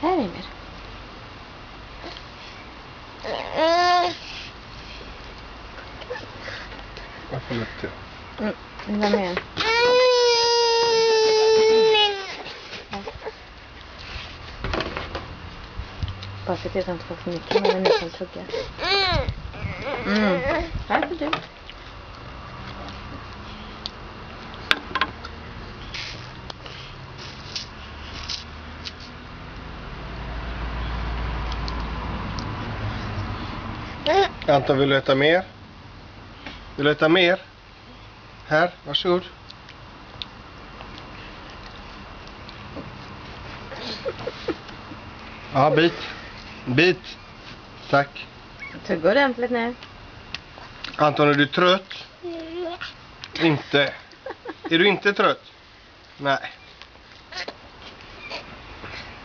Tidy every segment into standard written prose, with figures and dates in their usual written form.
Här är mer. Varför luktar det? Vad mer? Bara se till att han inte får för mycket när den kan tugga. Här får du. Anton, vill du äta mer? Vill du äta mer? Här, varsågod. Ja, bit. Bit. Tack. Tugga ordentligt nu. Anton, är du trött? Inte. Är du inte trött? Nej.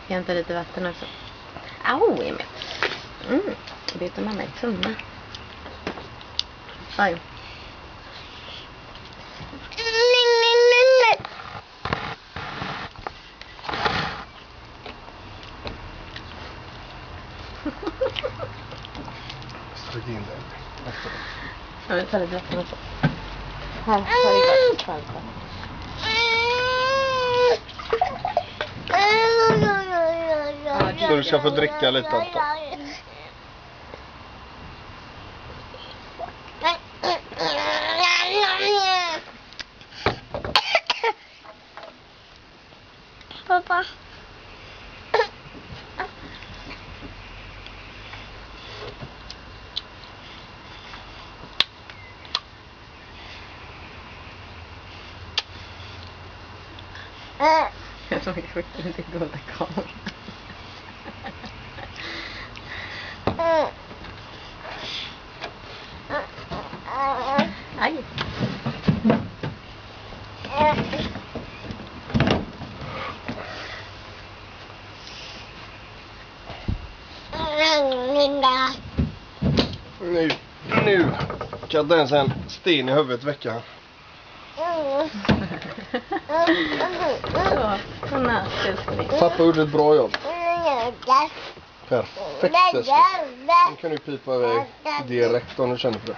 Jag hämtar lite vatten också. Au, Emil. Biter mamma i tunnan. Aj. Stryk in den. Jag vill ta lite vatten också. Här, ta det gott. Så du ska få dricka lite, Anton. Pappa. Jag tror inte att det går att komma. Aj. Nu kan inte ens en sten i huvudet väcka han. Pappa gjorde ett bra jobb. Perfekt. Nu kan du pipa iväg direkt om du känner för det.